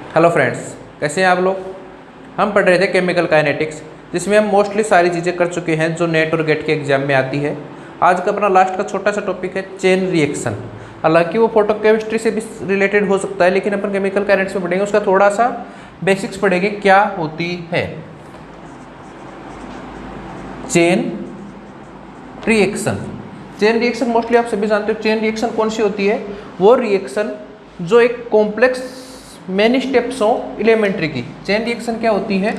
Hello friends, कैसे हैं आप लोग। हम पढ़ रहे थे केमिकल काइनेटिक्स, जिसमें हम मोस्टली सारी चीज़ें कर चुके हैं जो नेट और गेट के एग्जाम में आती है। आज का अपना लास्ट का छोटा सा टॉपिक है चेन रिएक्शन। हालांकि वो फोटोकेमिस्ट्री से भी रिलेटेड हो सकता है, लेकिन अपन केमिकल काइनेटिक्स में पढ़ेंगे, उसका थोड़ा सा बेसिक्स पढ़ेंगे क्या होती है chain reaction. Chain reaction mostly आप सभी जानते हो। चेन रिएक्शन कौन सी होती है? वो रिएक्शन जो एक कॉम्प्लेक्स मेनी स्टेप्स हो एलिमेंट्री की। चेन रिएक्शन क्या होती है?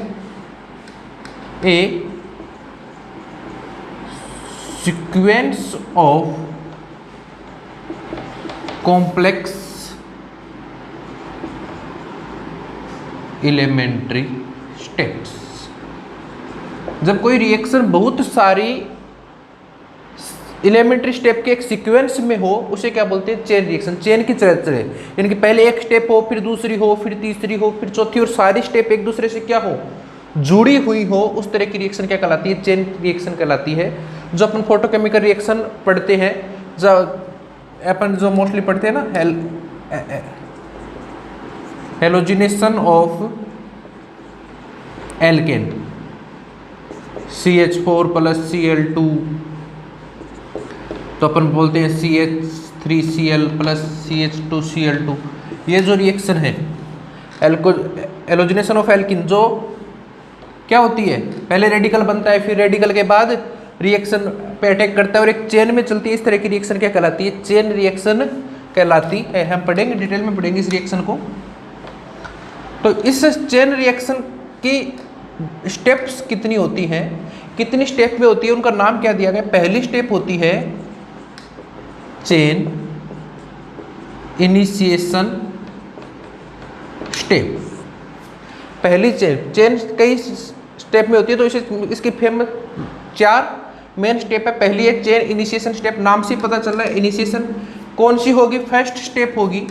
A sequence of complex elementary steps. जब कोई रिएक्शन बहुत सारी एलिमेंट्री स्टेप के एक सीक्वेंस में हो, उसे क्या बोलते हैं? Chain reaction. चेन की तरह तरह, यानी कि पहले एक स्टेप हो, फिर दूसरी हो, फिर तीसरी हो, फिर चौथी, और सारी स्टेप एक दूसरे से क्या हो, जुड़ी हुई हो, उस तरह की रिएक्शन क्या कहलाती है? चेन रिएक्शन कहलाती है। जो अपन फोटोकेमिकल रिएक्शन पढ़ते हैं, जो अपन जो मोस्टली पढ़ते हैं ना, halogenation of alkene, CH4 + Cl2, तो अपन बोलते हैं CH3Cl + CH2Cl2। ये जो रिएक्शन है एलोजिनेशन ऑफ एल्किन, जो क्या होती है, पहले रेडिकल बनता है, फिर रेडिकल के बाद रिएक्शन पे अटैक करता है और एक चेन में चलती है। इस तरह की रिएक्शन क्या कहलाती है? चेन रिएक्शन कहलाती है। हम पढ़ेंगे, डिटेल में पढ़ेंगे इस रिएक्शन को। तो इस चेन रिएक्शन की स्टेप्स कितनी होती हैं, कितनी स्टेप में होती है, उनका नाम क्या दिया गया? पहली स्टेप होती है चेन इनिशिएशन स्टेप। पहली चेन कई स्टेप में होती है, तो इसकी फेमस 4 मेन स्टेप है। पहली है चेन इनिशिएशन स्टेप, नाम से पता चल रहा है इनिशिएशन कौन सी होगी? फर्स्ट स्टेप होगी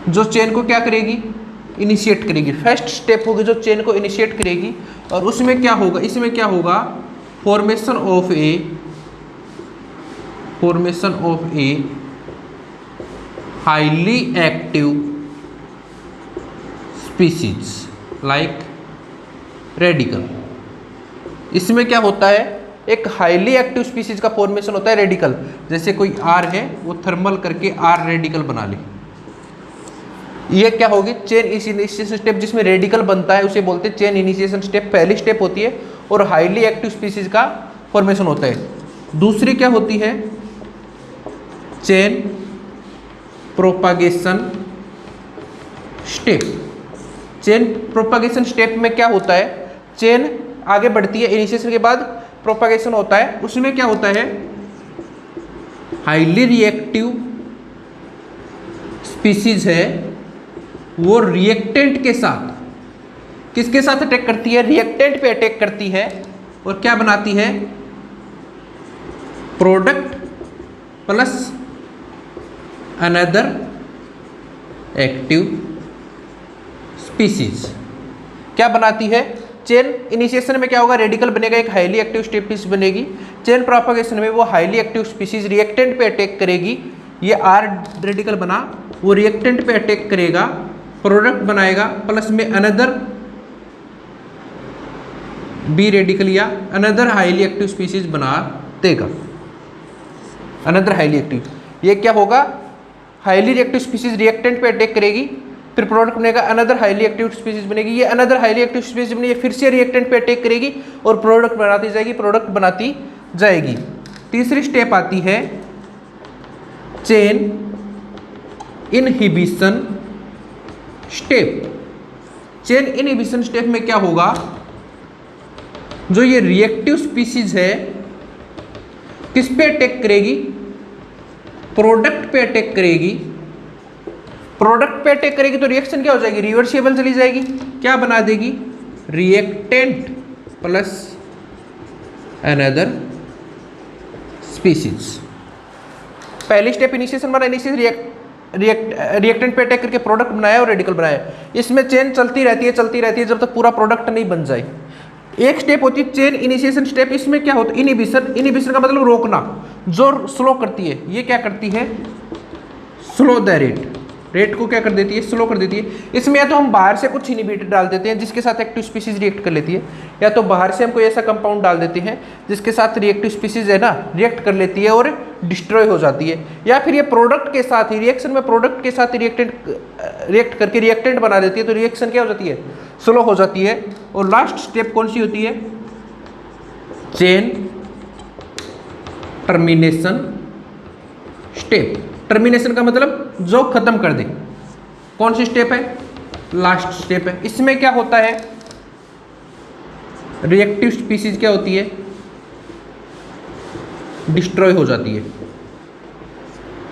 जो चेन को क्या करेगी? इनिशिएट करेगी। फर्स्ट स्टेप होगी जो चेन को इनिशिएट करेगी, और उसमें क्या होगा? इसमें क्या होगा? Formation of a highly active species like radical. इसमें क्या होता है? एक हाईली एक्टिव स्पीसीज का फॉर्मेशन होता है रेडिकल। जैसे कोई R है, वो थर्मल करके R रेडिकल बना ले, ये क्या होगी? Chain initiation step. जिसमें रेडिकल बनता है उसे बोलते हैं चेन इनिशिएशन स्टेप, पहली स्टेप होती है, और हाईली एक्टिव स्पीसीज का फॉर्मेशन होता है। दूसरी क्या होती है? Chain propagation step. Chain propagation step में क्या होता है? चेन आगे बढ़ती है, इनिशिएशन के बाद प्रोपागेशन होता है। उसमें क्या होता है? हाईली रिएक्टिव स्पीसीज है, वो रिएक्टेंट के साथ, किसके साथ अटैक करती है? रिएक्टेंट पे अटैक करती है, और क्या बनाती है? Product plus another active species. क्या बनाती है? चेन इनिशिएशन में क्या होगा? रेडिकल बनेगा, एक हाईली एक्टिव स्पीसीज बनेगी। चेन प्रोपागेशन में वो हाईली एक्टिव स्पीसीज रिएक्टेंट पे अटैक करेगी। ये R रेडिकल बना, वो रिएक्टेंट पे अटैक करेगा, प्रोडक्ट बनाएगा, प्लस में अनदर B रेडिकल या अनदर हाईली एक्टिव स्पीसीज बना देगा। अनदर हाईली एक्टिव, ये क्या होगा? हाईली रिएक्टिव स्पीसीज रिएक्टेंट पे अटैक करेगी, फिर प्रोडक्ट बनेगा, अनदर हाईली एक्टिव स्पीसीज बनेगी। ये अनदर हाईली एक्टिव स्पीसीज बनेगी, फिर से रिएक्टेंट पे अटैक करेगी और प्रोडक्ट बनाती जाएगी। तीसरी स्टेप आती है chain inhibition step. Chain inhibition step में क्या होगा? जो ये रिएक्टिव स्पीसीज है, किस पे अटैक करेगी? प्रोडक्ट पे अटैक करेगी। प्रोडक्ट पे अटैक करेगी तो रिएक्शन क्या हो जाएगी? रिवर्सिबल चली जाएगी। क्या बना देगी? Reactant plus another species. पहली स्टेप इनिशिएशन बना, इनिशिएशन रिएक्टेंट पे अटैक करके प्रोडक्ट बनाया और रेडिकल बनाया। इसमें चेन चलती रहती है जब तक पूरा प्रोडक्ट नहीं बन जाए। एक स्टेप होती है चेन इनिशिएशन स्टेप, इसमें क्या होता है? इनिबिशन का मतलब रोकना, जो स्लो करती है। ये क्या करती है? Slow the rate. रेट को क्या कर देती है, स्लो कर देती है। इसमें या तो हम बाहर से कुछ इनहिबिटर डाल देते हैं जिसके साथ एक्टिव स्पीसीज रिएक्ट कर लेती है, या तो बाहर से हम कोई ऐसा कंपाउंड डाल देते हैं जिसके साथ रिएक्टिव स्पीसीज है ना रिएक्ट कर लेती है और डिस्ट्रॉय हो जाती है, या फिर ये प्रोडक्ट के साथ ही रिएक्शन में प्रोडक्ट के साथ रिएक्ट करके रिएक्टेंट बना देती है, तो रिएक्शन क्या हो जाती है, स्लो हो जाती है। और लास्ट स्टेप कौन सी होती है, चेन टर्मिनेशन स्टेप। टर्मिनेशन का मतलब जो खत्म कर दे। कौन सी स्टेप है, लास्ट स्टेप है। इसमें क्या होता है, रिएक्टिव स्पीसीज क्या होती है, डिस्ट्रॉय हो जाती है,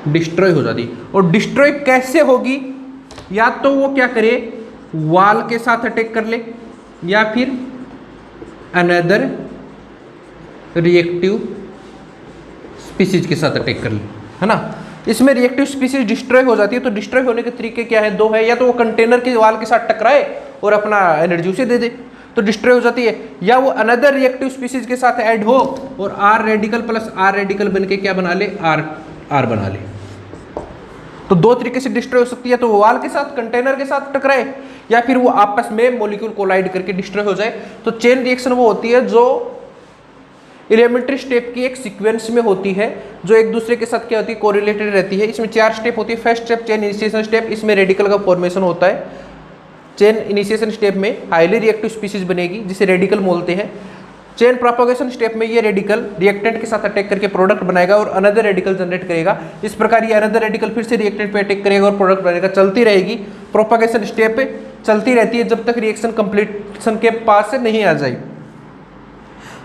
डिस्ट्रॉय हो जाती है। और डिस्ट्रॉय कैसे होगी, या तो वो क्या करे, वाल के साथ अटैक कर ले, या फिर अनदर रिएक्टिव स्पीसीज के साथ अटैक कर ले, है ना। इसमें रिएक्टिव स्पीसीज डिस्ट्रॉय हो जाती है, तो डिस्ट्रॉय होने के तरीके क्या है, दो है, या तो वो कंटेनर के वाल के साथ टकराए और अपना एनर्जी उसे दे दे तो डिस्ट्रॉय हो जाती है, या वो अनदर रिएक्टिव स्पीसीज के साथ ऐड हो और R radical plus R radical बन के क्या बना ले, आर बना ले। तो दो तरीके से डिस्ट्रॉय हो सकती है, तो वो वाल के साथ कंटेनर के साथ टकराए, या फिर वो आपस में मॉलिक्यूल कोलाइड करके डिस्ट्रॉय हो जाए। तो चेन रिएक्शन वो होती है जो एलिमेंट्री स्टेप की एक सीक्वेंस में होती है, जो एक दूसरे के साथ क्या होती है, कोरिलेटेड रहती है। इसमें 4 स्टेप होती है। First step chain initiation step, इसमें रेडिकल का फॉर्मेशन होता है। चेन इनिशिएशन स्टेप में हाईली रिएक्टिव स्पीसीज बनेगी जिसे रेडिकल बोलते हैं। चेन प्रोपगेशन स्टेप में ये रेडिकल रिएक्टेंट के साथ अटैक करके प्रोडक्ट बनाएगा और अनदर रेडिकल जनरेट करेगा। इस प्रकार ये अनदर रेडिकल फिर से रिएक्टेंट पे अटैक करेगा और प्रोडक्ट बनेगा। चलती रहेगी प्रोपगेशन स्टेप चलती रहती है जब तक रिएक्शन कंप्लीशन के पास से नहीं आ जाए।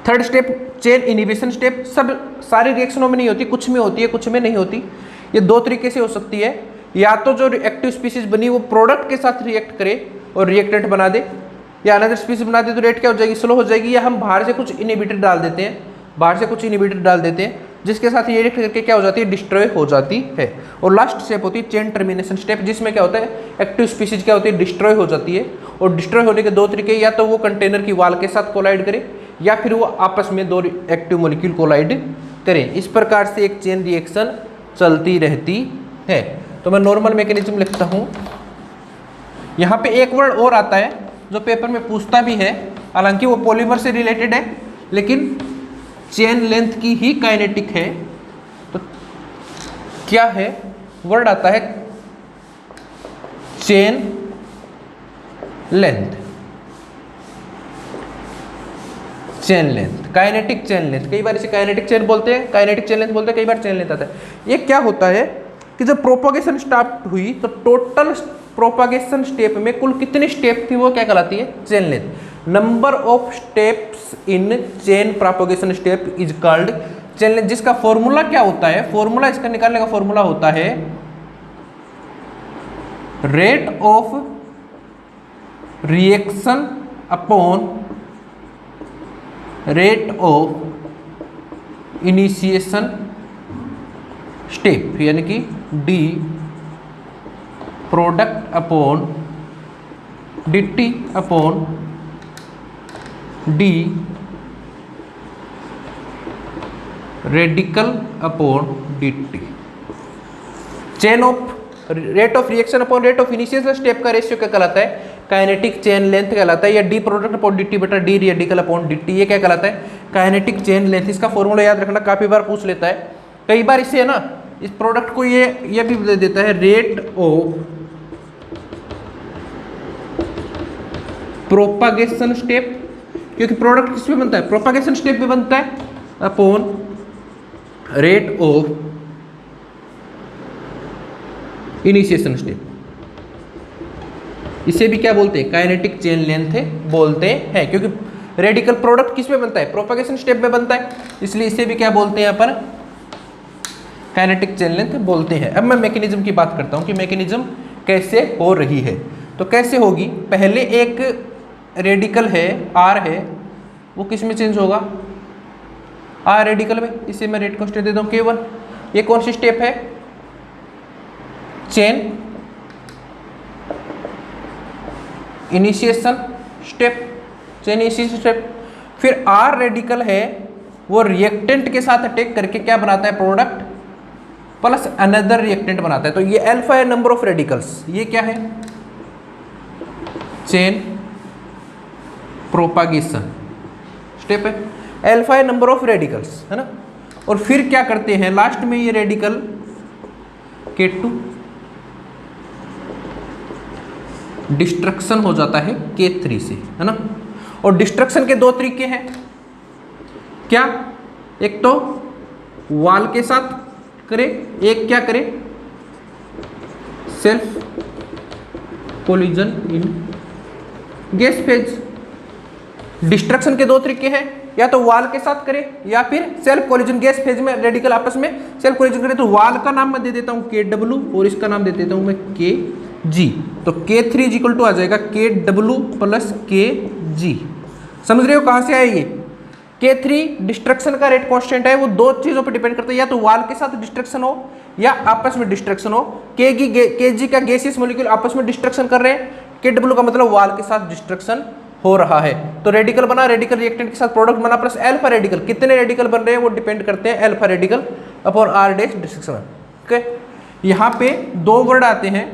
Third step chain inhibition step, सब सारी रिएक्शनों में नहीं होती, कुछ में होती है कुछ में नहीं होती। ये दो तरीके से हो सकती है, या तो जो एक्टिव स्पीसीज बनी वो प्रोडक्ट के साथ रिएक्ट करे और रिएक्टेंट बना दे, या अनदर स्पीसीज बना दे तो रेट क्या हो जाएगी, स्लो हो जाएगी, या हम बाहर से कुछ इनहिबिटर डाल देते हैं, बाहर से कुछ इनहिबिटर डाल देते हैं जिसके साथ ये रिएक्ट करके क्या हो जाती है, डिस्ट्रॉय हो जाती है। और लास्ट स्टेप होती है चेन टर्मिनेशन स्टेप, जिसमें क्या होता है, एक्टिव स्पीसीज क्या होती है, डिस्ट्रॉय हो जाती है। और डिस्ट्रॉय होने के दो तरीके, या तो वो कंटेनर की वाल के साथ कोलाइड करे, या फिर वो आपस में दो एक्टिव मॉलिक्यूल कोलाइड करें। इस प्रकार से एक चेन रिएक्शन चलती रहती है। तो मैं नॉर्मल मैकेनिज्म लिखता हूँ। यहाँ पे एक वर्ड और आता है जो पेपर में पूछता भी है, हालांकि वो पॉलीमर से रिलेटेड है लेकिन चेन लेंथ की ही काइनेटिक है। तो क्या है, वर्ड आता है chain length, chain length, kinetic chain length. कई बार इसे काइनेटिक चेन बोलते हैं, काइनेटिक चेन लेंथ बोलते हैं, कई बार चेन लेंथ आता है। ये क्या होता है कि जब प्रोपगेशन स्टार्ट हुई तो टोटल प्रोपगेशन स्टेप में कुल कितनी स्टेप थी वो क्या कहलाती है, chain length. Number of steps in chain propagation step is called chain length, जिसका फॉर्मूला क्या होता है, फॉर्मूला इसका निकालने का फॉर्मूला होता है rate of reaction upon rate of initiation step, यानी कि D product upon dt upon D radical upon dt। Chain of rate of reaction upon rate of initiation step का रेशियो क्या कहलाता है, काइनेटिक चेन लेंथ कहलाता है, या D product upon dt बटा डी रेडिकल अपॉन dt, ये क्या कहलाता है, काइनेटिक चेन लेंथ। इसका फॉर्मूला याद रखना, काफी बार पूछ लेता है। कई बार इसे है ना, इस प्रोडक्ट को ये भी दे देता है रेट ऑफ प्रोपगेशन स्टेप, क्योंकि प्रोडक्ट किस पे बनता है, प्रोपगेशन स्टेप पे बनता है, upon rate of initiation step. इसे भी क्या बोलते हैं, काइनेटिक चेन लेंथ बोलते हैं, क्योंकि रेडिकल प्रोडक्ट किस में बनता है, प्रोपगेशन स्टेप में बनता है, इसलिए इसे भी क्या बोलते हैं अपन, काइनेटिक चेन लेंथ बोलते हैं। अब मैं मैकेनिज्म की बात करता हूं कि मैकेनिज्म कैसे हो रही है। तो कैसे होगी, पहले एक रेडिकल है आर है, वो किस में चेंज होगा, आर रेडिकल में। इसे मैं रेट को स्टेप देता हूँ K1। ये कौन सी स्टेप है, chain initiation step, chain initiation step. फिर आर रेडिकल है, वो रिएक्टेंट के साथ अटैक करके क्या बनाता है, प्रोडक्ट प्लस अनदर रिएक्टेंट बनाता है। तो ये अल्फा है नंबर ऑफ रेडिकल्स, ये क्या है चेन प्रोपागेशन स्टेप है, अल्फा है नंबर ऑफ रेडिकल्स है ना। और फिर क्या करते हैं लास्ट में ये रेडिकल K2 डिस्ट्रक्शन हो जाता है K3 से है ना। और डिस्ट्रक्शन के दो तरीके हैं क्या, एक तो वाल के साथ करे, एक क्या करे सेल्फ कोलिजन इन गैस फेज। डिस्ट्रक्शन के दो तरीके हैं, या तो वाल के साथ करे या फिर सेल्फ कोलिजन गैस फेज में रेडिकल आपस में सेल्फ कोलिजन करे। तो वाल का नाम मैं दे देता हूं KW और इसका नाम दे देता हूं मैं KG। तो K3 इक्वल टू आ जाएगा KW प्लस KG। समझ रहे हो कहां से आया ये। K3 डिस्ट्रक्शन का रेट कांस्टेंट है, वो दो चीजों पर डिपेंड करता है, या तो वाल के साथ डिस्ट्रक्शन हो या आपस में डिस्ट्रक्शन हो। KG का गैसियस मॉलिक्यूल आपस में डिस्ट्रक्शन कर रहे हैं, KW का मतलब वाल के साथ डिस्ट्रक्शन हो रहा है। तो रेडिकल बना, रेडिकल रिएक्टेंट के साथ प्रोडक्ट बना प्लस अल्फा रेडिकल। कितने रेडिकल बन रहे हैं वो डिपेंड करते हैं alpha radical upon R dash destruction. Okay, यहां पे दो वर्ड आते हैं,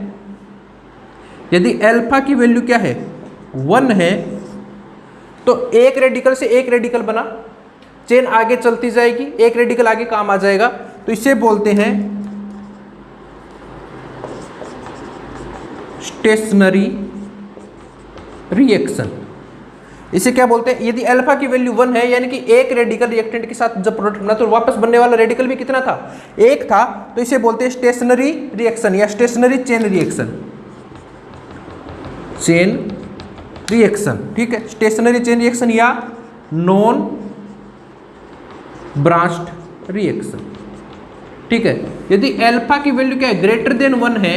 यदि अल्फा की वैल्यू क्या है 1 है तो एक रेडिकल से एक रेडिकल बना, चेन आगे चलती जाएगी, एक रेडिकल आगे काम आ जाएगा। तो इसे बोलते हैं स्टेशनरी रिएक्शन। इसे क्या बोलते हैं, यदि अल्फा की वैल्यू 1 है यानी कि एक रेडिकल रिएक्टेंट के साथ जब प्रोडक्ट बना तो वापस बनने वाला रेडिकल भी कितना था, एक था। तो इसे बोलते हैं स्टेशनरी रिएक्शन या stationary chain reaction, chain reaction. ठीक है, स्टेशनरी चेन रिएक्शन या नॉन ब्रांच्ड रिएक्शन। ठीक है, यदि अल्फा की वैल्यू क्या है ग्रेटर देन 1 है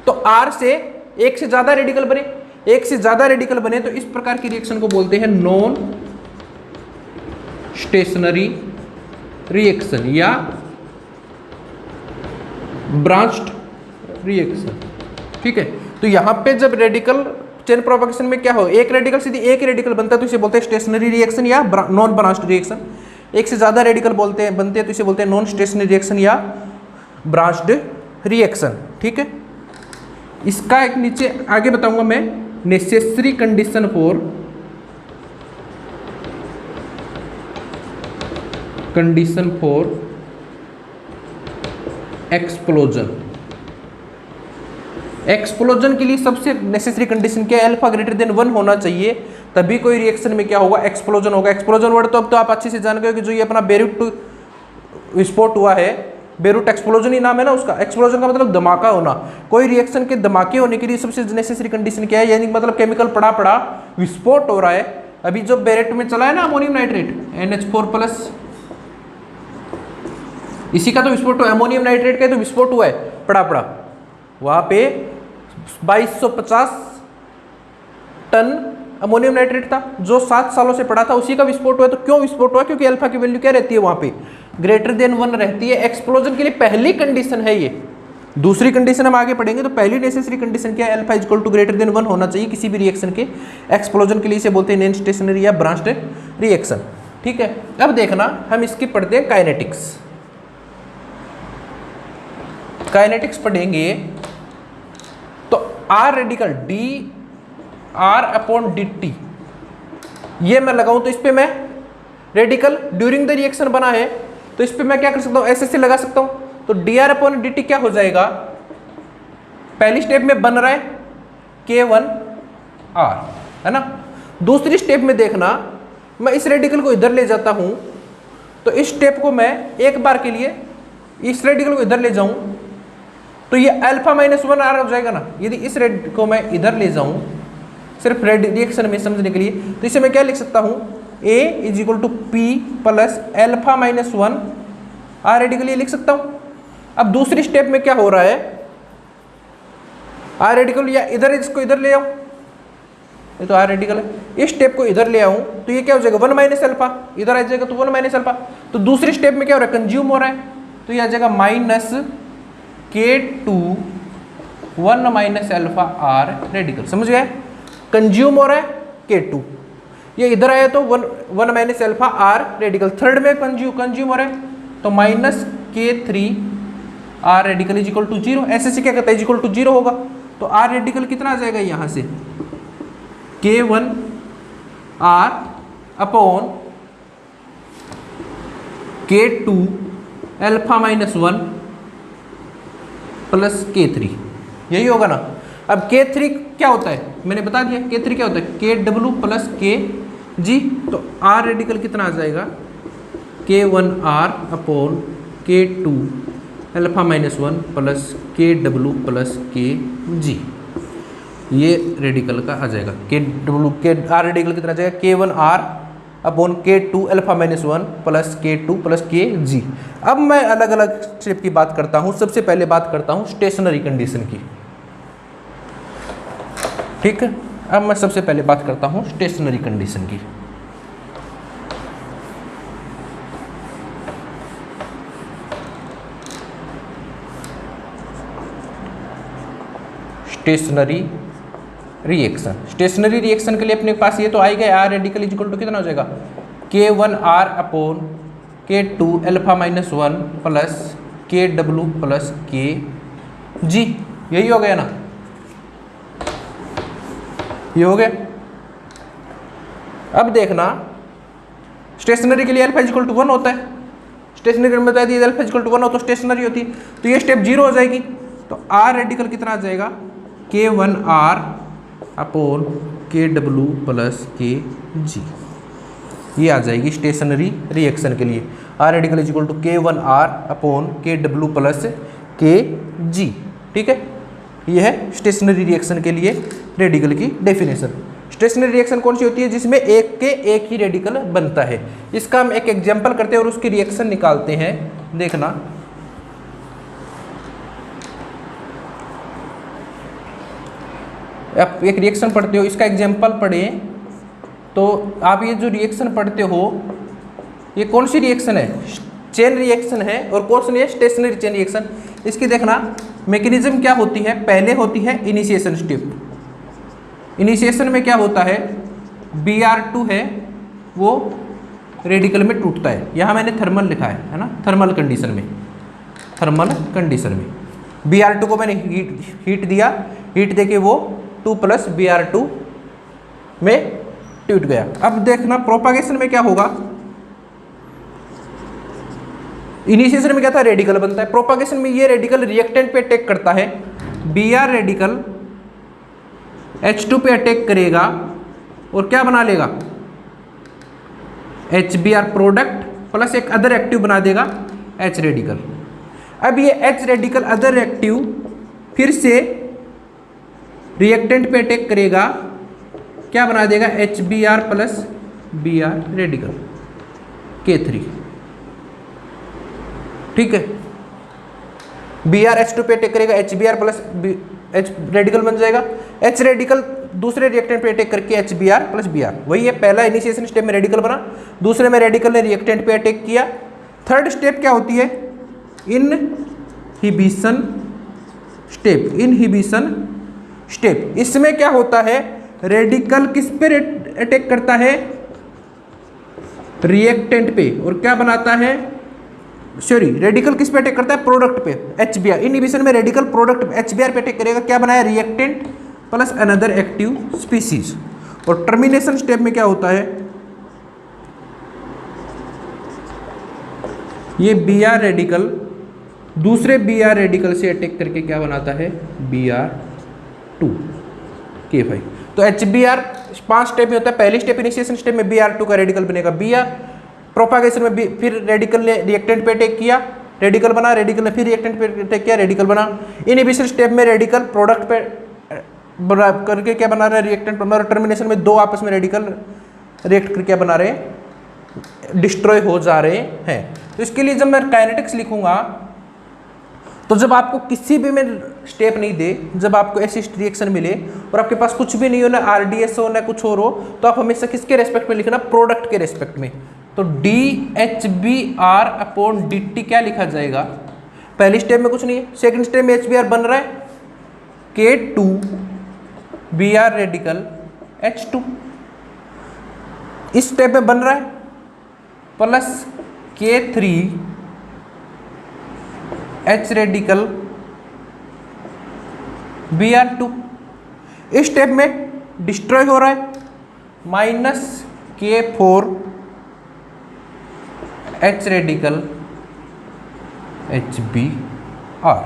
तो R से एक से ज्यादा रेडिकल बने, एक से ज्यादा रेडिकल बने तो इस प्रकार की रिएक्शन को बोलते हैं नॉन स्टेशनरी रिएक्शन या ब्रांच्ड रिएक्शन। ठीक है, तो यहां पे जब रेडिकल चेन प्रोपगेशन में क्या हो, एक रेडिकल सीधी एक रेडिकल बनता है तो इसे बोलते हैं स्टेशनरी रिएक्शन या नॉन ब्रांच्ड रिएक्शन। एक से ज्यादा रेडिकल बनते हैं तो इसे बोलते हैं नॉन स्टेशनरी रिएक्शन या ब्रांच्ड रिएक्शन। ठीक है, इसका एक नीचे आगे बताऊंगा मैं, necessary condition for explosion. Explosion के लिए सबसे नेसेसरी कंडीशन क्या है, अल्फा ग्रेटर देन 1 होना चाहिए, तभी कोई रिएक्शन में क्या होगा एक्सप्लोजन होगा। एक्सप्लोजन वर्ड तो अब तो आप अच्छे से जान गए कि जो ये अपना बेरूट विस्फोट हुआ है, बेरूट एक्सप्लोजन ही नाम है ना उसका। एक्सप्लोजन का मतलब धमाका होना। कोई रिएक्शन के धमाके होने के लिए सबसे नेसेसरी कंडीशन क्या है, यानी मतलब केमिकल पड़ा पड़ा विस्फोट हो रहा है। अभी जो बेरेट में चला है ना अमोनियम नाइट्रेट NH4+, इसी का तो विस्फोट हुआ, अमोनियम नाइट्रेट का तो विस्फोट हुआ है पड़ा पड़ा। वहां पे 2250 टन अमोनियम नाइट्रेट था जो 7 सालों से पड़ा था, उसी का विस्फोट हुआ। तो क्यों विस्फोट हुआ, क्योंकि अल्फा की वैल्यू क्या रहती है वहां पे ग्रेटर देन 1 रहती है। एक्सप्लोजन के लिए पहली कंडीशन है ये, दूसरी कंडीशन हम आगे पढ़ेंगे। तो पहली नेसेसरी कंडीशन क्या है, alpha equal to greater than 1 होना चाहिए किसी भी रिएक्शन के। एक्सप्लोजन के लिए इसे बोलते हैं नॉन स्टेशनरी या ब्रांच्ड रिएक्शन। ठीक है, अब देखना हम इसकी पढ़ते हैं काइनेटिक्स। काइनेटिक्स पढ़ेंगे तो R रेडिकल dR/dt ये मैं लगाऊं तो इस पे मैं रेडिकल ड्यूरिंग द रिएक्शन बना है तो इस पे मैं क्या कर सकता हूं, ऐसे लगा सकता हूं। तो dR/dt क्या हो जाएगा, पहली स्टेप में बन रहा है K1R है ना। दूसरी स्टेप में देखना मैं इस रेडिकल को इधर ले जाता हूं तो इस स्टेप को मैं एक बार के लिए इस रेडिकल को इधर ले जाऊं तो ये α-1R हो जाएगा ना। यदि इस रेड को मैं इधर ले जाऊं सिर्फ रिएक्शन में समझने के लिए तो इसे मैं क्या लिख सकता हूं, A = P + α-1 R रेडिकल ये लिख सकता हूं। अब दूसरी स्टेप में क्या हो रहा है, R रेडिकल या इधर इसको इधर ले आऊं, ये तो R रेडिकल है, इस स्टेप को इधर ले आऊं तो ये क्या हो जाएगा 1 - अल्फा, इधर आ जाएगा तो 1 - अल्फा। तो दूसरी स्टेप में क्या हो रहा है, कंज्यूम हो रहा है तो ये आ जाएगा -K2 1 - अल्फा R रेडिकल। समझ गए, कंज्यूम हो रहा है K2, ये इधर आया तो 1 - अल्फा R रेडिकल। थर्ड में कंज्यूम हो रहा है तो -K3 R radical is equal to 0। ऐसे से क्या कहता है इज इक्वल टू 0 होगा, तो आर रेडिकल कितना आ जाएगा यहाँ से K1 R upon K2 alpha minus 1 plus K3, यही होगा ना। अब K3 क्या होता है मैंने बता दिया, K3 क्या होता है KW प्लस KG, तो R रेडिकल कितना आ जाएगा K1 R upon K2 alpha minus 1 plus KW plus KG, ये रेडिकल का आ जाएगा। R रेडिकल कितना आ जाएगा K1 R upon K2 alpha minus 1 plus K2 plus KG। अब मैं अलग अलग स्टेप की बात करता हूँ। सबसे पहले बात करता हूँ स्टेशनरी कंडीशन की, ठीक है। अब मैं सबसे पहले बात करता हूँ स्टेशनरी कंडीशन की। स्टेशनरी रिएक्शन के लिए अपने पास ये तो आ ही गया, R radical is equal to कितना हो जाएगा K1 R upon K2 alpha minus 1 plus KW plus KG, यही हो गया ना, ये हो गया। अब देखना स्टेशनरी के लिए अल्फा इज इक्वल टू 1 होता है, स्टेशनरी में बता दिया अल्फा इज इक्वल टू 1 हो तो स्टेशनरी होती है, तो ये स्टेप 0 हो जाएगी। तो आर रेडिकल कितना आ जाएगा K1 R upon KW plus KG, ये आ जाएगी स्टेशनरी रिएक्शन के लिए। R radical is equal to K1 R upon KW plus KG, ठीक है। ये है स्टेशनरी रिएक्शन के लिए रेडिकल की डेफिनेशन। स्टेशनरी रिएक्शन कौन सी होती है जिसमें एक के एक ही रेडिकल बनता है। इसका हम एक एग्जांपल करते हैं और उसकी रिएक्शन निकालते हैं, देखना। आप एक रिएक्शन पढ़ते हो, इसका एग्जांपल पढ़ें तो आप ये जो रिएक्शन पढ़ते हो ये कौन सी रिएक्शन है, चेन रिएक्शन है। और कौन सी है, स्टेशनरी चेन रिएक्शन। इसकी देखना मैकेनिज्म क्या होती है, पहले होती है इनिशिएशन स्टेप। इनिशिएशन में क्या होता है Br2 है वो रेडिकल में टूटता है, यहाँ मैंने थर्मल लिखा है ना, थर्मल कंडीशन में Br2 को मैंने हीट दिया, हीट देके वो 2 प्लस Br2 में टूट गया। अब देखना प्रोपागेशन में क्या होगा, इनिशिएशन में क्या था रेडिकल बनता है, प्रोपागेशन में ये रेडिकल रिएक्टेंट पे अटैक करता है, Br रेडिकल H2 पे अटैक करेगा और क्या बना लेगा HBr प्रोडक्ट प्लस एक अदर एक्टिव बना देगा H रेडिकल। अब ये H रेडिकल अदर एक्टिव फिर से रिएक्टेंट पे अटैक करेगा, क्या बना देगा HBr plus Br radical K3, ठीक है। Br H2 पे अटैक करेगा, HBr प्लस H रेडिकल बन जाएगा, H रेडिकल दूसरे रिएक्टेंट पे अटैक करके HBr प्लस Br, वही है। पहला इनिशिएशन स्टेप में रेडिकल बना, दूसरे में रेडिकल ने रिएक्टेंट पे अटैक किया। थर्ड स्टेप क्या होती है इनहिबिशन स्टेप। इसमें क्या होता है रेडिकल किस पे अटैक करता है रिएक्टेंट पे, और क्या बनाता है रेडिकल किस पे अटैक करता है प्रोडक्ट पे HBr। इनहिबिशन में रेडिकल प्रोडक्ट HBr पे अटैक करेगा, क्या बनाया reactant plus another active species. और टर्मिनेशन स्टेप में क्या होता है ये Br रेडिकल दूसरे Br रेडिकल से अटैक करके क्या बनाता है Br2 K5। तो HBr 5 स्टेप में होता है। पहली स्टेप इनिशिएशन स्टेप में Br2 का रेडिकल बनेगा Br, प्रोपागेशन में फिर रेडिकल ने रिएक्टेंट पे अटैक किया, रेडिकल बना, रेडिकल ने फिर रिएक्टेंट पे अटैक किया, रेडिकल बना। इनहिबिशन स्टेप में रेडिकल प्रोडक्ट पे करके क्या बना रहे हैं रिएक्टेंट बना रहे। टर्मिनेशन में दो आपस में रेडिकल रिएक्ट करके क्या बना रहे हैं डिस्ट्रॉय हो जा रहे हैं। तो इसके लिए जब मैं काइनेटिक्स लिखूंगा तो जब आपको किसी भी में स्टेप नहीं दे, जब आपको ऐसी रिएक्शन मिले और आपके पास कुछ भी नहीं हो, ना RDS हो ना कुछ और हो, तो आप हमेशा किसके रेस्पेक्ट में लिखना प्रोडक्ट के रेस्पेक्ट में। तो DHBr अपॉन DT क्या लिखा जाएगा, पहली स्टेप में कुछ नहीं है, सेकंड स्टेप में HBr बन रहा है K2 Br रेडिकल H2, इस स्टेप में बन रहा है plus K3 H radical Br2। इस स्टेप में डिस्ट्रॉय हो रहा है -K4 H रेडिकल HBr।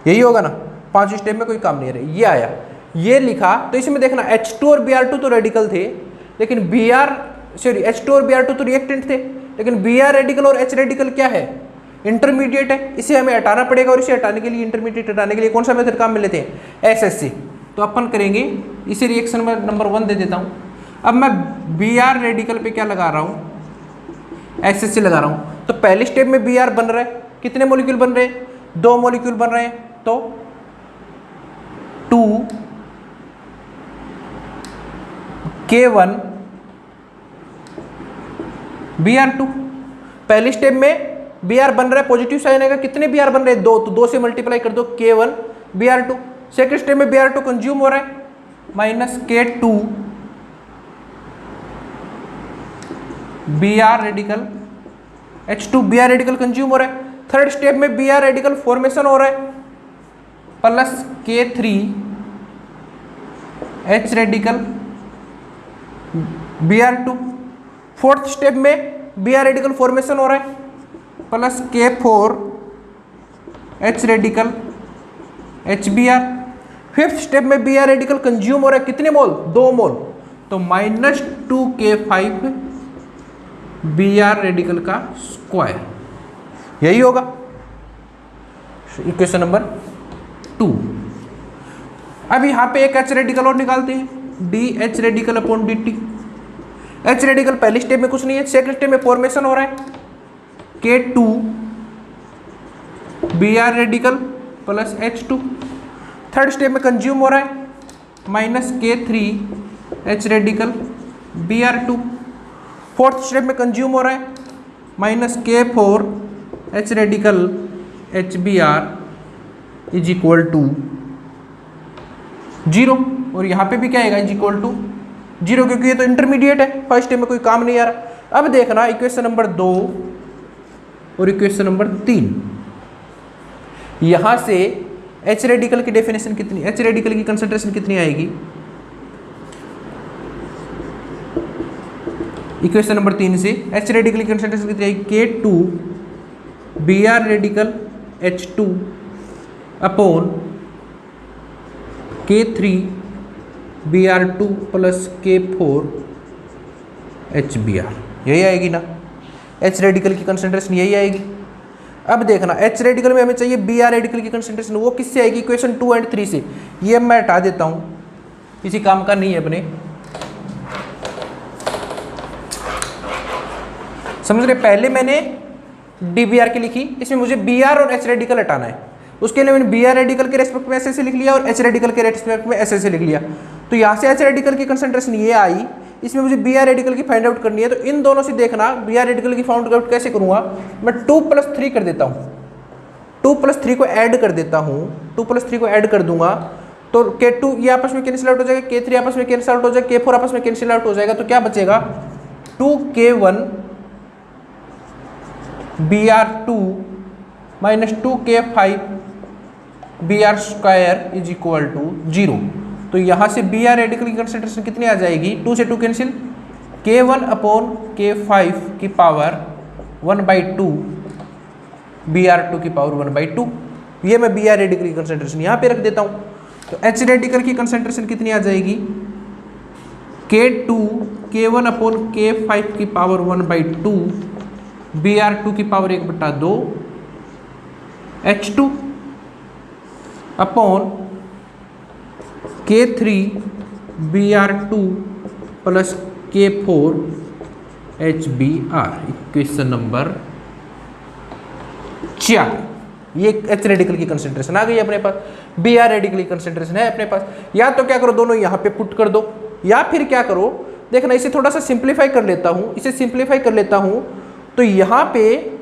यही होगा ना, 5 स्टेप में कोई काम नहीं है। ये आया, ये लिखा, तो इसमें देखना H2 और Br2 तो रेडिकल थे, लेकिन H2 और Br2 तो रिएक्टेंट थे, लेकिन Br रेडिकल और H रेडिकल क्या है, इंटरमीडिएट है। इसे हमें हटाना पड़ेगा, और इसे हटाने के लिए, इंटरमीडिएट हटाने के लिए कौन सा मेथड काम में लेते हैं, SSC। तो अपन करेंगे, इसे रिएक्शन में नंबर 1 दे देता हूँ। अब मैं Br रेडिकल पे क्या लगा रहा हूँ, SSC लगा रहा हूँ। तो पहले स्टेप में Br बन रहा है, कितने मॉलिक्यूल बन रहे हैं, 2 मॉलिक्यूल बन रहे हैं, तो 2K1 Br2। पहले स्टेप में Br बन रहा है, पॉजिटिव साइन आएगा, कितने Br बन रहे हैं, 2, तो 2 से मल्टीप्लाई कर दो, K1 Br2। सेकेंड स्टेप में Br2 कंज्यूम हो रहा है, -K2 Br radical H2 Br radical consume हो रहा है। थर्ड स्टेप में Br रेडिकल फॉर्मेशन हो रहा है, +K3 H radical Br2। Fourth step में Br रेडिकल फॉर्मेशन हो रहा है, +K4 H radical HBr। Fifth step में Br रेडिकल कंज्यूम हो रहा है, कितने मोल, 2 मोल, तो -2K5 Br रेडिकल का स्क्वायर। यही होगा इक्वेशन नंबर 2। अब यहाँ पे एक H रेडिकल और निकालते हैं, DH radical upon DT। H radical पहले स्टेप में कुछ नहीं है, सेकंड स्टेप में फॉर्मेशन हो रहा है, K2 Br radical plus H2। Third step में कंज्यूम हो रहा है, -K3 H radical Br2। Fourth step में कंज्यूम हो रहा है, -K4 H radical HBr is equal to 0। और यहाँ पे भी क्या आएगा, इज इक्वल टू 0, क्योंकि ये तो इंटरमीडिएट है, फर्स्ट स्टेप में कोई काम नहीं आ रहा। अब देखना इक्वेशन नंबर 2 और इक्वेशन नंबर 3। यहाँ से H रेडिकल की डेफिनेशन कितनी, H रेडिकल की कंसंट्रेशन कितनी आएगी, इक्वेशन नंबर 3 से H रेडिकल की कंसंट्रेशन कितनी आएगी, K2 Br radical H2 upon K3 Br2 plus K4 HBr। यही आएगी ना, H रेडिकल की कंसंट्रेशन यही आएगी। अब देखना H रेडिकल में हमें चाहिए Br रेडिकल की कंसंट्रेशन, वो किससे आएगी, इक्वेशन 2 और 3 से। ये मैं हटा देता हूँ, किसी काम का नहीं है अपने, समझ रहे। पहले मैंने DBr की लिखी, इसमें मुझे Br और H रेडिकल हटाना है, उसके लिए मैंने Br रेडिकल के रेस्पेक्ट में SSC लिख लिया और H रेडिकल के रेस्पेक्ट में SSC लिख लिया। तो यहाँ से H रेडिकल की कंसंट्रेशन ये आई, इसमें मुझे Br रेडिकल की फाइंड आउट करनी है। तो इन दोनों से देखना Br रेडिकल की फाइंड आउट कैसे करूँगा, मैं 2 + 3 कर देता हूँ, 2 + 3 को ऐड कर देता हूँ, 2 + 3 को ऐड कर दूंगा, तो K2 ये आपस में कैंसिल आउट हो जाएगा, K3 आपस में कैंसिल आउट हो जाएगा, K4 आपस में कैंसिल आउट हो जाएगा। तो क्या बचेगा, 2K1 Br2 -2K5 Br square is equal to 0। तो यहाँ से Br रेडिकल की कंसंट्रेशन कितनी आ जाएगी, 2 से 2 कैंसिल, K1 अपॉन K5 की पावर 1/2 Br2 की पावर 1/2। ये मैं Br रेडिकल की कंसंट्रेशन यहाँ पे रख देता हूँ। तो H रेडिकल की कंसंट्रेशन कितनी आ जाएगी, K2 K1 अपॉन K5 की पावर 1/2 Br2 की power 1/2 H2 upon K3 Br2 plus K4 HBr। Equation number 4। ये H रेडिकल की कंसंट्रेशन आ गई अपने पास, Br रेडिकल की कंसंट्रेशन है अपने पास। या तो क्या करो, दोनों यहाँ पे पुट कर दो, या फिर क्या करो, देखना इसे थोड़ा सा सिंप्लीफाई कर लेता हूँ, इसे सिंप्लीफाई कर लेता हूँ। तो यहाँ पे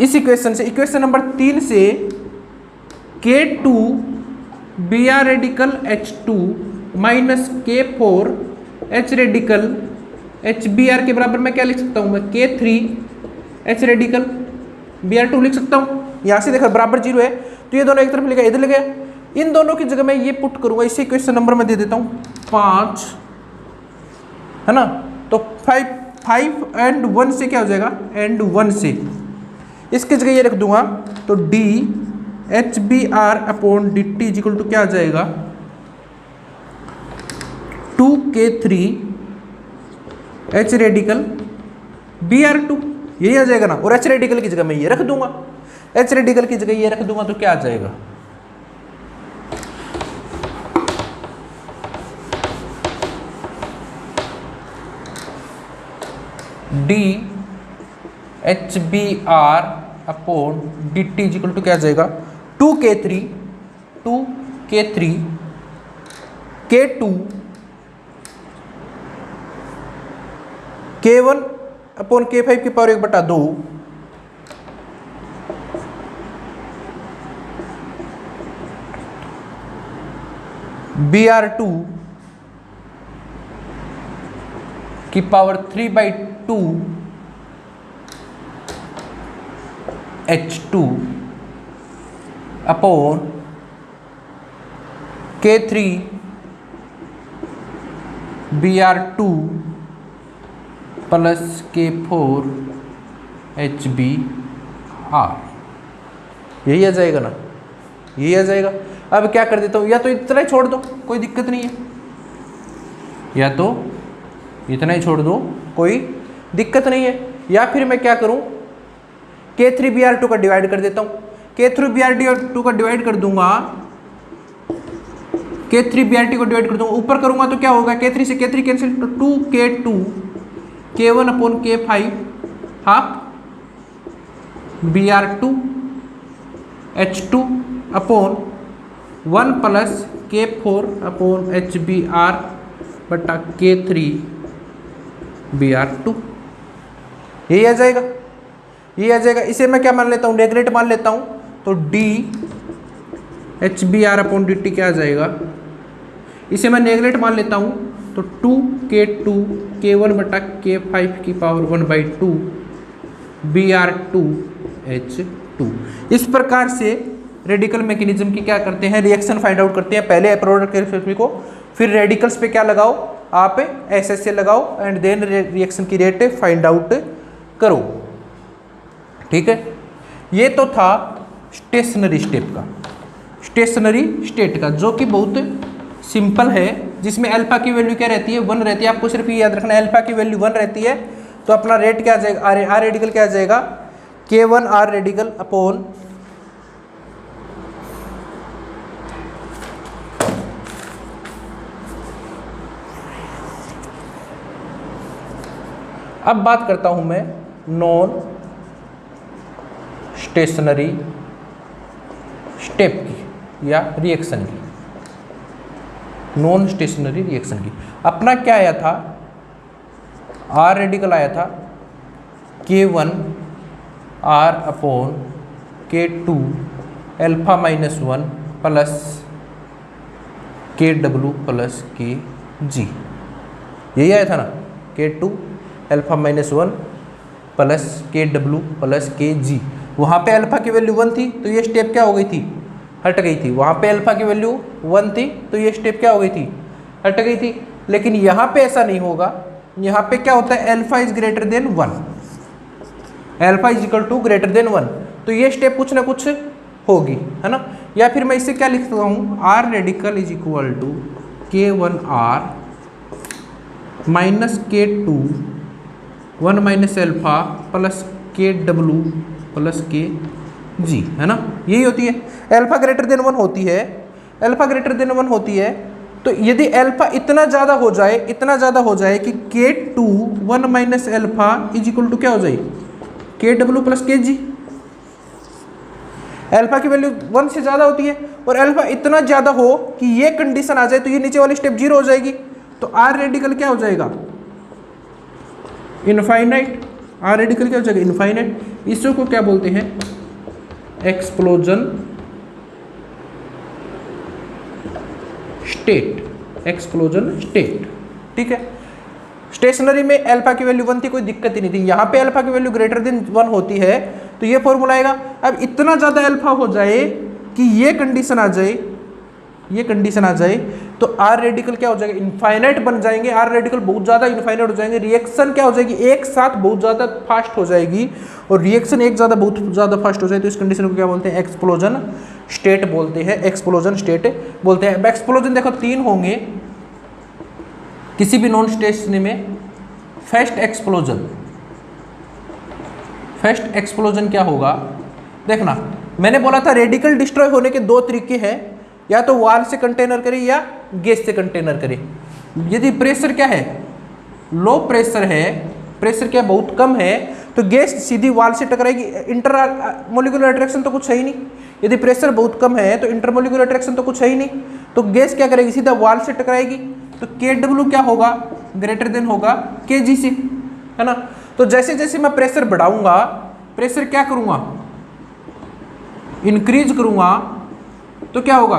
इस इक्वेशन से, इक्वेशन नंबर 3 से K2 Br radical H2 minus K4 H radical HBr के बराबर मैं क्या लिख सकता हूँ, मैं K3 H रेडिकल Br2 लिख सकता हूँ। यहाँ से देखा बराबर 0 है तो ये दोनों एक तरफ लिखा, इधर लिखा। इन दोनों की जगह मैं ये पुट करूंगा, इसे क्वेश्चन नंबर में दे देता हूँ 5, है ना। तो 5 एंड 1 से क्या हो जाएगा, एंड 1 से इसकी जगह ये रख दूंगा तो D H B R upon D T equal to क्या आ जाएगा 2k3 H radical B are 2, यही आ जाएगा ना। और एच रेडिकल की जगह मैं ये रख दूंगा, एच रेडिकल की जगह ये रख दूंगा तो क्या आ जाएगा D H B R upon D T equal to क्या आ जाएगा 2k3 k2 k1 upon k5 की पावर 1/2 BR2 की power 3/2 H2 upon K3 BR2 plus K4 HBR, यही आ जाएगा ना, यही आ जाएगा। अब क्या कर देता हूँ, या तो इतना ही छोड़ दो कोई दिक्कत नहीं है, या तो इतना ही छोड़ दो कोई दिक्कत नहीं है, या फिर मैं क्या करूँ K3BR2 का डिवाइड कर देता हूँ। K3BR2 का डिवाइड कर दूंगा, K3BR2 को डिवाइड कर दूंगा, ऊपर करूंगा तो क्या होगा K3 से K3 कैंसिल तो 2K2 K1 upon K5 half BR2 H2 upon 1 plus K4 upon HBR बटा K3 BR2, यही आ जाएगा, ये आ जाएगा। इसे मैं क्या मान लेता हूँ, नेगलेक्ट मान लेता हूँ तो D HBR upon D T क्या आ जाएगा, इसे मैं नेगलेक्ट मान लेता हूँ तो 2K2 K1 बटा K5 की पावर 1/2 BR2 H2। इस प्रकार से रेडिकल मैकेनिज्म की क्या करते हैं, रिएक्शन फाइंड आउट करते हैं। पहले प्रोडक्ट के को, फिर रेडिकल्स पे क्या लगाओ आप एस से लगाओ एंड देन रिएक्शन की रेट फाइंड आउट करो, ठीक है। ये तो था स्टेशनरी स्टेप का, स्टेशनरी स्टेट का, जो कि बहुत सिंपल है, जिसमें अल्फा की वैल्यू क्या रहती है 1 रहती है। आपको सिर्फ ये याद रखना है अल्फा की वैल्यू 1 रहती है तो अपना रेट क्या आ जाएगा, आर रेडिकल क्या आ जाएगा K1 आर रेडिकल अपॉन अब बात करता हूं मैं नॉन स्टेशनरी स्टेप की या रिएक्शन की, नॉन स्टेशनरी रिएक्शन की। अपना क्या आया था, आर रेडिकल आया था K1 R upon K2 alpha -1 plus KW plus KG, यही आया था ना, K2 alpha -1 plus KW plus KG। वहाँ पे अल्फा की वैल्यू 1 थी तो ये स्टेप क्या हो गई थी, हट गई थी। वहाँ पे अल्फा की वैल्यू 1 थी तो ये स्टेप क्या हो गई थी, हट गई थी। लेकिन यहाँ पे ऐसा नहीं होगा, यहाँ पे क्या होता है alpha is greater than 1, alpha is equal to greater than 1, तो ये स्टेप कुछ ना कुछ होगी, है ना। या फिर मैं इसे क्या लिख सकता हूँ, R radical is equal to K1 R minus K2 1 minus alpha plus KW plus KG, है ना, यही होती है। अल्फा ग्रेटर देन 1 होती है, अल्फा ग्रेटर देन 1 होती है तो यदि अल्फा इतना ज़्यादा हो जाए, इतना ज़्यादा हो जाए कि K2 1 minus alpha is equal to क्या हो जाए KW प्लस KG। अल्फा की वैल्यू 1 से ज़्यादा होती है और अल्फा इतना ज़्यादा हो कि ये कंडीशन आ जाए तो ये नीचे वाली स्टेप 0 हो जाएगी, तो आर रेडिकल क्या हो जाएगा इनफाइनाइट, आर रेडिकल क्या हो जाएगा इनफाइनाइट। इसको क्या बोलते हैं एक्सप्लोजन स्टेट, एक्सप्लोजन स्टेट, ठीक है। स्टेशनरी में अल्फा की वैल्यू 1 थी, कोई दिक्कत ही नहीं थी। यहाँ पे अल्फा की वैल्यू ग्रेटर देन 1 होती है तो ये फॉर्मूला आएगा अब इतना ज़्यादा अल्फा हो जाए कि ये कंडीशन आ जाए, ये कंडीशन आ जाए, तो आर रेडिकल क्या हो जाएगा, इनफाइनाइट बन जाएंगे, आर रेडिकल बहुत ज़्यादा इनफाइनाइट हो जाएंगे, रिएक्शन क्या हो जाएगी, एक साथ बहुत ज़्यादा फास्ट हो जाएगी, और रिएक्शन बहुत ज़्यादा फास्ट हो जाए तो इस कंडीशन को क्या बोलते हैं, एक्सप्लोजन स्टेट बोलते हैं, एक्सप्लोजन स्टेट बोलते हैं। एक्सप्लोजन देखो 3 होंगे किसी भी नॉन स्टेशनरी में। फर्स्ट एक्सप्लोजन क्या होगा, देखना मैंने बोला था रेडिकल डिस्ट्रॉय होने के 2 तरीके हैं, या तो वाल से कंटेनर करे या गैस से कंटेनर करे। यदि प्रेशर क्या है, लो प्रेशर है, प्रेशर क्या बहुत कम है, तो गैस सीधी वाल से टकराएगी, इंटर मोलिकुलर अट्रैक्शन तो कुछ है ही नहीं। यदि प्रेशर बहुत कम है तो इंटरमोलिकुलर अट्रैक्शन तो कुछ है ही नहीं, तो गैस क्या करेगी, सीधा वाल से टकराएगी। तो KW क्या होगा, ग्रेटर देन होगा kg से, है ना। तो जैसे जैसे मैं प्रेशर बढ़ाऊंगा, प्रेशर क्या करूंगा, इंक्रीज करूंगा, तो क्या होगा,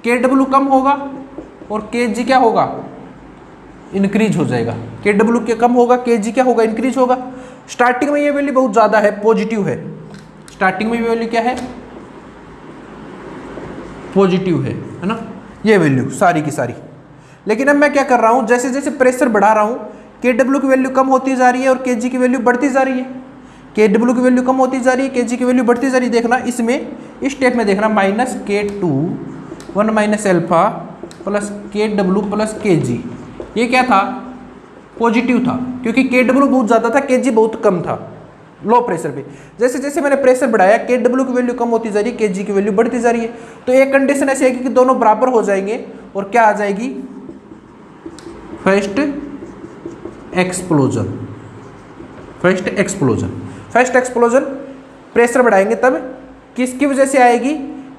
KW कम होगा और kg क्या होगा, इंक्रीज हो जाएगा। KW क्या कम होगा, kg क्या होगा, इंक्रीज होगा। स्टार्टिंग में ये वैल्यू बहुत ज़्यादा है, पॉजिटिव है, स्टार्टिंग में ये वैल्यू क्या है, पॉजिटिव है ना, ये वैल्यू सारी की सारी। लेकिन अब मैं क्या कर रहा हूँ, जैसे जैसे प्रेशर बढ़ा रहा हूँ, KW की वैल्यू कम होती जा रही है और kg की वैल्यू बढ़ती जा रही है। KW की वैल्यू कम होती जा रही है, kg की वैल्यू बढ़ती जा रही है। देखना इसमें, इस स्टेप में देखना, -K2 1 minus alpha plus KW plus kg, ये क्या था, पॉजिटिव था, क्योंकि KW बहुत ज़्यादा था, kg बहुत कम था लो प्रेशर पे। जैसे जैसे मैंने प्रेशर बढ़ाया, KW की वैल्यू कम होती जा रही है, kg की वैल्यू बढ़ती जा रही है। तो एक कंडीशन ऐसी आएगी कि दोनों बराबर हो जाएंगे और क्या आ जाएगी, फर्स्ट एक्सप्लोजन। प्रेशर बढ़ाएंगे तब, किसकी वजह से आएगी,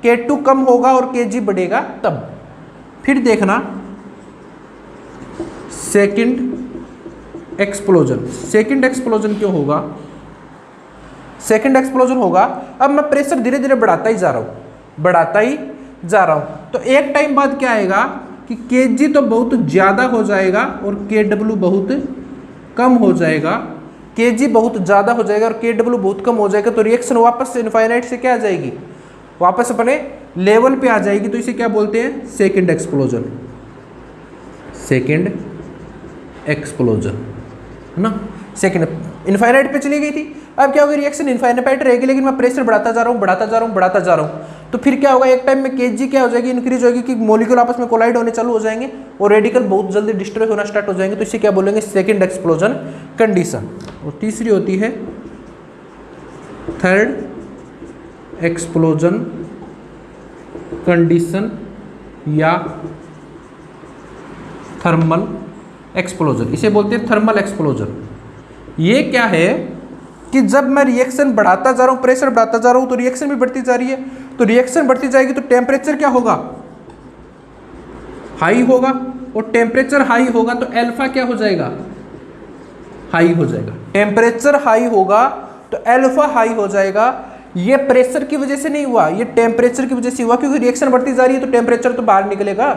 K2 कम होगा और kg बढ़ेगा तब। फिर देखना सेकंड एक्सप्लोजन क्यों होगा, सेकंड एक्सप्लोजन होगा, अब मैं प्रेशर धीरे धीरे बढ़ाता ही जा रहा हूं, तो एक टाइम बाद क्या आएगा कि kg तो बहुत ज़्यादा हो जाएगा और KW बहुत कम हो जाएगा, kg बहुत ज़्यादा हो जाएगा और KW बहुत कम हो जाएगा। तो रिएक्शन वापस से इनफाइनाइट से क्या आ जाएगी, वापस अपने लेवल पे आ जाएगी। तो इसे क्या बोलते हैं, सेकंड एक्सप्लोजन, है ना। सेकंड इनफाइनाइट पे चली गई थी, अब क्या होगी, रिएक्शन इनफाइनाइट रहेगी, लेकिन मैं प्रेशर बढ़ाता जा रहा हूँ, तो फिर क्या होगा, एक टाइम में kg क्या हो जाएगी, इंक्रीज होगी, कि मॉलिक्यूल आपस में कोलाइड होने चालू हो जाएंगे और रेडिकल बहुत जल्दी डिस्ट्रॉय होना स्टार्ट हो जाएंगे। तो इसे क्या बोलेंगे, सेकंड एक्सप्लोजन कंडीशन। और तीसरी होती है थर्ड एक्सप्लोजन कंडीशन या थर्मल एक्सप्लोजन, इसे बोलते हैं थर्मल एक्सप्लोजन। ये क्या है कि जब मैं रिएक्शन बढ़ाता जा रहा हूँ, प्रेशर बढ़ाता जा रहा हूँ, तो रिएक्शन भी बढ़ती जा रही है, तो रिएक्शन बढ़ती जाएगी तो टेम्परेचर क्या होगा, हाई होगा, और टेम्परेचर हाई होगा तो अल्फा क्या हो जाएगा, हाई हो जाएगा। टेम्परेचर हाई होगा तो अल्फा हाई हो जाएगा। ये प्रेशर की वजह से नहीं हुआ, ये टेम्परेचर की वजह से हुआ, क्योंकि रिएक्शन बढ़ती जा रही है तो टेम्परेचर तो बाहर निकलेगा,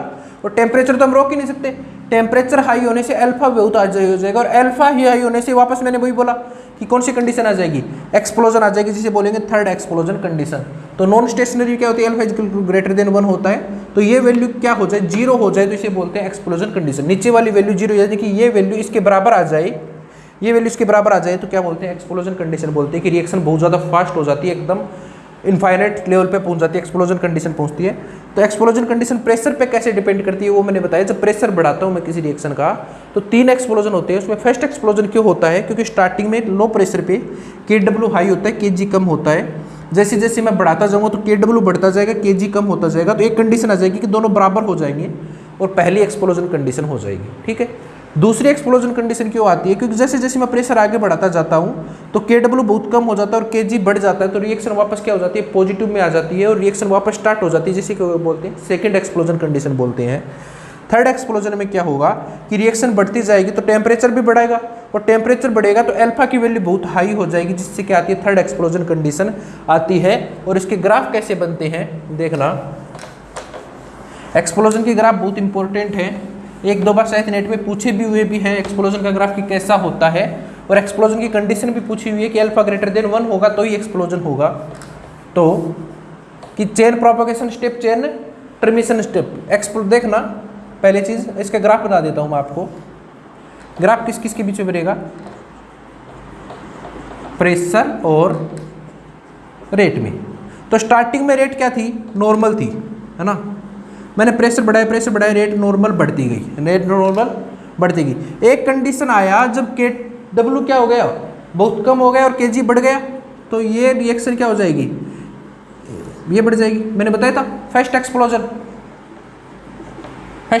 और टेम्परेचर तो हम रोक ही नहीं सकते। टेम्परेचर हाई होने से अल्फा बहुत हाई हो जाएगा, और अल्फा ही हाई होने से वापस मैंने वही बोला कि कौन सी कंडीशन आ जाएगी, एक्सप्लोजन आ जाएगी, जिसे बोलेंगे थर्ड एक्सप्लोजन कंडीशन। तो नॉन स्टेशनरी क्या होती है, अल्फा ग्रेटर देन 1 होता है, तो ये वैल्यू क्या हो जाए, 0 हो जाए, तो इसे बोलते हैं एक्सप्लोजन कंडीशन। नीचे वाली वैल्यू 0 यानी कि ये वैल्यू इसके बराबर आ जाए, ये वैल्यू इसके बराबर आ जाए तो क्या बोलते हैं, एक्सप्लोजन कंडीशन बोलते हैं, कि रिएक्शन बहुत ज़्यादा फास्ट हो जाती है, एकदम इनफाइनाइट लेवल पे पहुंच जाती है, एक्सप्लोजन कंडीशन पहुंचती है। तो एक्सप्लोजन कंडीशन प्रेशर पे कैसे डिपेंड करती है वो मैंने बताया। जब प्रेशर बढ़ाता हूं मैं किसी रिएक्शन का, तो 3 एक्सप्लोजन होते हैं। उसमें फर्स्ट एक्सप्लोजन क्यों होता है, क्योंकि स्टार्टिंग में लो प्रेशर पे KW हाई होता है, kg कम होता है। जैसे जैसे मैं बढ़ाता जाऊँगा तो KW बढ़ता जाएगा, kg कम होता जाएगा, तो एक कंडीशन आ जाएगी कि दोनों बराबर हो जाएंगे और पहली एक्सप्लोजन कंडीशन हो जाएगी, ठीक है। दूसरी एक्सप्लोजन कंडीशन क्यों आती है, क्योंकि जैसे जैसे मैं प्रेशर आगे बढ़ाता जाता हूँ तो KW बहुत कम हो जाता है और kg बढ़ जाता है, तो रिएक्शन वापस क्या हो जाती है, पॉजिटिव में आ जाती है और रिएक्शन वापस स्टार्ट हो जाती है, जिसे क्या बोलते हैं, सेकंड एक्सप्लोजन कंडीशन बोलते हैं। थर्ड एक्सप्लोजन में क्या होगा कि रिएक्शन बढ़ती जाएगी तो टेम्परेचर भी बढ़ेगा, और टेम्परेचर बढ़ेगा तो अल्फा की वैल्यू बहुत हाई हो जाएगी, जिससे क्या आती है, थर्ड एक्सप्लोजन कंडीशन आती है। और इसके ग्राफ कैसे बनते हैं देखना, एक्सप्लोजन के ग्राफ बहुत इंपॉर्टेंट है, 1-2 बार शायद नेट में पूछे भी हुए भी हैं, एक्सप्लोजन का ग्राफ की कैसा होता है, और एक्सप्लोजन की कंडीशन भी पूछी हुई है कि अल्फा ग्रेटर देन 1 होगा तो ही एक्सप्लोजन होगा। तो कि chain propagation step, chain termination step. देखना पहली चीज, इसका ग्राफ बना देता हूं मैं आपको। ग्राफ किस किस के बीच में बनेगा? प्रेशर और रेट में। तो स्टार्टिंग में रेट क्या थी? नॉर्मल थी, है ना। मैंने प्रेशर बढ़ाया, रेट नॉर्मल बढ़ती गई। एक कंडीशन आया जब के डब्ल्यू क्या हो गया, बहुत कम हो गया और के जी बढ़ गया, तो ये रिएक्शन क्या हो जाएगी? ये बढ़ जाएगी। मैंने बताया था फर्स्ट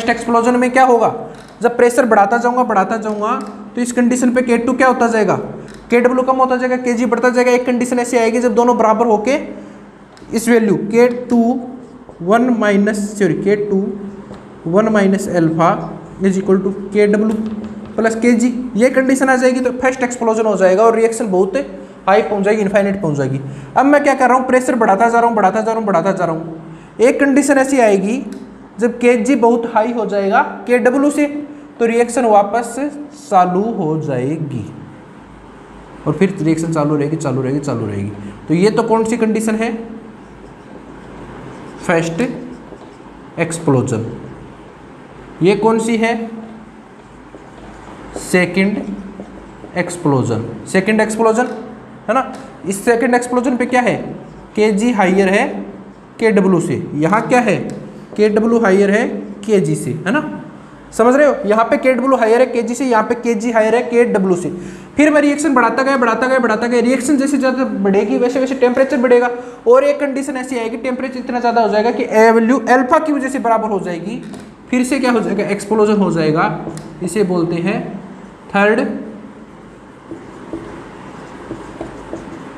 एक्सप्लोजन में क्या होगा? जब प्रेशर बढ़ाता जाऊंगा तो इस कंडीशन पे K2 क्या होता जाएगा? KW कम होता जाएगा, Kg बढ़ता जाएगा। एक कंडीशन ऐसी आएगी जब दोनों बराबर होके इस value K2 1 minus alpha is equal to KW plus Kg, ये कंडीशन आ जाएगी तो फर्स्ट एक्सप्लोजन हो जाएगा और रिएक्शन बहुत हाई पहुंच जाएगी, इनफाइनाइट पहुंच जाएगी। अब मैं क्या कर रहा हूँ? प्रेशर बढ़ाता जा रहा हूँ। एक कंडीशन ऐसी आएगी जब Kg बहुत हाई हो जाएगा KW से, तो रिएक्शन वापस चालू हो जाएगी और फिर रिएक्शन चालू रहेगी। तो ये तो कौन सी कंडीशन है? First explosion. ये कौन सी है? सेकंड एक्सप्लोजन, है ना। इस सेकंड एक्सप्लोजन पे क्या है? Kg हाइयर है KW से। यहाँ क्या है? KW हाइयर है Kg से, है ना। समझ रहे हो? यहाँ पे KW हाइयर है Kg से, यहाँ पे Kg हाइयर है KW से। फिर मैं रिएक्शन बढ़ाता गया। रिएक्शन जैसे ज़्यादा बढ़ेगी वैसे वैसे टेम्परेचर बढ़ेगा और एक कंडीशन ऐसी आएगी टेम्परेचर इतना ज़्यादा हो जाएगा कि ए वैल्यू अल्फा की वजह से बराबर हो जाएगी। फिर से क्या हो जाएगा? एक्सप्लोजन हो जाएगा। इसे बोलते हैं थर्ड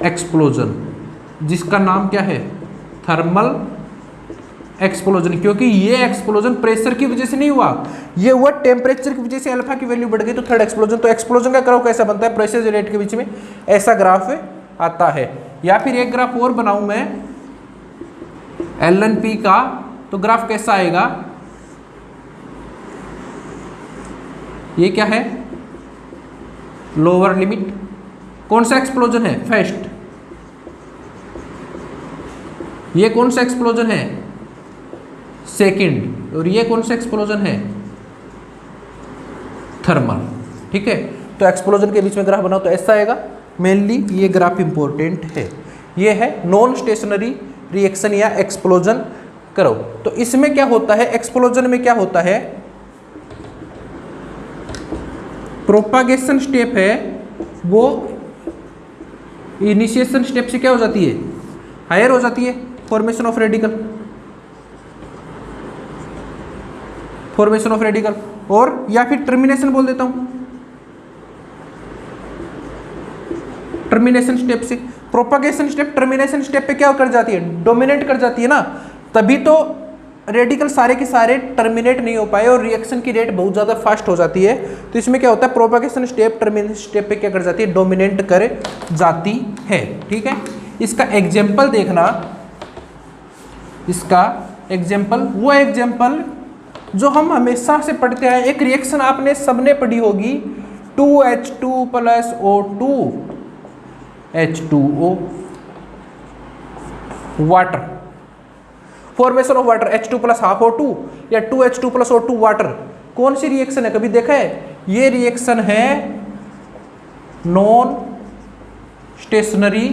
एक्सप्लोजन, जिसका नाम क्या है? Thermal explosion. क्योंकि ये एक्सप्लोजन प्रेशर की वजह से नहीं हुआ, ये हुआ टेम्परेचर की वजह से, अल्फा की वैल्यू बढ़ गई तो थर्ड एक्सप्लोजन। तो एक्सप्लोजन का ग्राफ कैसा बनता है? प्रेशर से रेट के बीच में ऐसा ग्राफ आता है। या फिर एक ग्राफ और बनाऊं मैं LNP का, तो ग्राफ कैसा आएगा? ये क्या है? Lower limit. कौन सा एक्सप्लोजन है? फर्स्ट। ये कौन सा एक्सप्लोजन है? सेकंड। और ये कौन सा एक्सप्लोजन है? थर्मल। ठीक है, तो एक्सप्लोजन के बीच में ग्राफ बनाओ तो ऐसा आएगा। मेनली ये ग्राफ इंपॉर्टेंट है। ये है नॉन स्टेशनरी रिएक्शन या एक्सप्लोजन करो। तो इसमें क्या होता है? एक्सप्लोजन में क्या होता है? प्रोपागेशन स्टेप है वो इनिशिएशन स्टेप से क्या हो जाती है? हायर हो जाती है। फॉर्मेशन ऑफ रेडिकल और या फिर टर्मिनेशन बोल देता हूं। टर्मिनेशन स्टेप से प्रोपागेशन स्टेप टर्मिनेशन स्टेप पे क्या कर जाती है? डोमिनेट कर जाती है ना। तभी तो रेडिकल सारे के सारे टर्मिनेट नहीं हो पाए और रिएक्शन की रेट बहुत ज़्यादा फास्ट हो जाती है। तो इसमें क्या होता है? प्रोपागेशन स्टेप टर्मिनेशन स्टेप पे क्या कर जाती है? डोमिनेट कर जाती है। ठीक है, इसका एग्जाम्पल देखना। इसका एग्जाम्पल वो एग्जाम्पल जो हम हमेशा से पढ़ते हैं। एक रिएक्शन आपने सबने पढ़ी होगी, 2H2 + O2 H2O, water. Formation of water H2 + ½ O2 या 2H2 + O2 वाटर। कौन सी रिएक्शन है? कभी देखा है? ये रिएक्शन है non stationary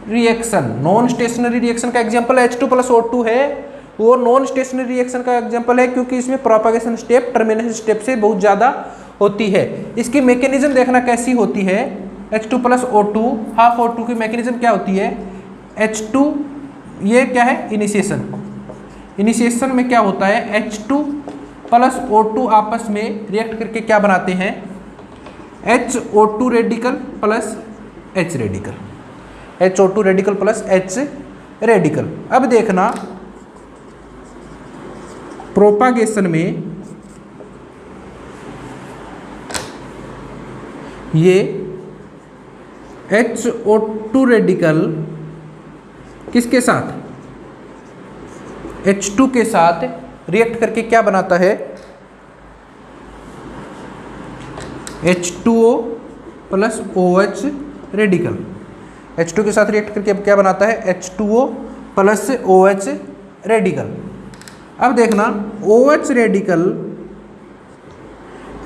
reaction. Non stationary reaction का एग्जांपल H2 + O2 है। वो नॉन स्टेशनरी रिएक्शन का एग्जांपल है क्योंकि इसमें प्रोपागेशन स्टेप टर्मिनेशन स्टेप से बहुत ज़्यादा होती है। इसकी मैकेनिज्म देखना कैसी होती है। H2 + O2 ½ O2 की मैकेनिज्म क्या होती है? H2, ये क्या है? इनिशिएशन में क्या होता है? H2 + O2 आपस में रिएक्ट करके क्या बनाते हैं? HO2 radical + H radical. HO2 radical + H radical. अब देखना प्रोपागेशन में ये HO2 रेडिकल किसके साथ? H2 के साथ रिएक्ट करके क्या बनाता है? H2O + OH radical. H2 के साथ रिएक्ट करके अब क्या बनाता है, H2O प्लस OH रेडिकल। अब देखना OH रेडिकल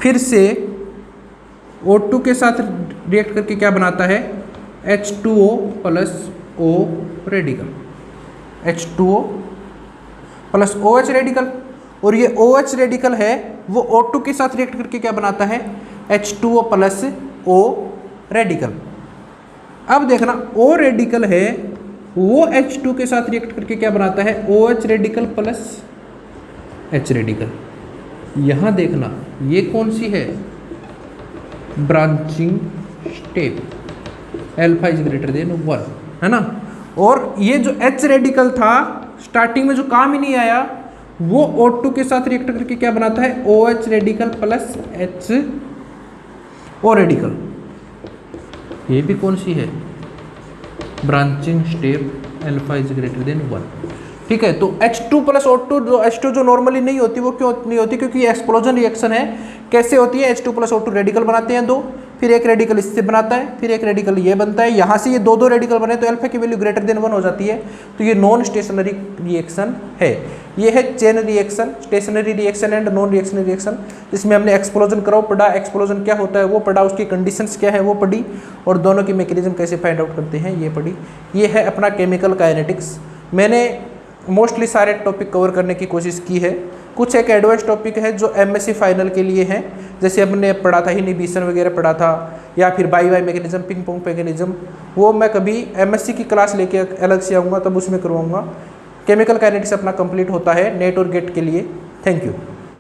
फिर से O2 के साथ रिएक्ट करके क्या बनाता है, H2O plus O radical, H2O plus OH radical. और ये OH रेडिकल है वो O2 के साथ रिएक्ट करके क्या बनाता है, H2O प्लस O रेडिकल। अब देखना O रेडिकल है वो H2 के साथ रिएक्ट करके क्या बनाता है, OH radical plus H radical. यहाँ देखना ये कौन सी है, branching step, alpha is greater than 1, है ना। और ये जो H रेडिकल था स्टार्टिंग में जो काम ही नहीं आया, वो O2 के साथ रिएक्ट करके क्या बनाता है, OH radical plus HO radical. ये भी कौन सी है, branching step alpha is greater than 1। ठीक है, तो H2 प्लस O2 जो H2 जो नॉर्मली नहीं होती वो क्यों नहीं होती, क्योंकि ये एक्सप्लोजन रिएक्शन है। कैसे होती है, H2 प्लस O2 रेडिकल बनाते हैं दो, फिर एक रेडिकल इससे बनाता है, फिर एक रेडिकल ये बनता है, यहाँ से ये दो रेडिकल बने तो अल्फा की वैल्यू ग्रेटर देन 1 हो जाती है। तो ये नॉन स्टेशनरी रिएक्शन है। ये है chain reaction, stationary reaction and non reactionary reaction. इसमें हमने एक्सप्लोजन करो पढ़ा, एक्सप्लोजन क्या होता है वो पढ़ा, उसकी कंडीशंस क्या है वो पढ़ी, और दोनों की मैकेनिज्म कैसे फाइंड आउट करते हैं ये पढ़ी। ये है अपना केमिकल काइनेटिक्स। मैंने मोस्टली सारे टॉपिक कवर करने की कोशिश की है। कुछ एक एडवांस टॉपिक है जो एमएससी फाइनल के लिए हैं, जैसे हमने पढ़ा था इनहिबिशन वगैरह पढ़ा था, या फिर by mechanism, ping pong mechanism, वो मैं कभी एमएससी की क्लास लेके अलग से आऊँगा तब उसमें करवाऊँगा। केमिकल काइनेटिक्स अपना कंप्लीट होता है नेट और गेट के लिए। Thank you.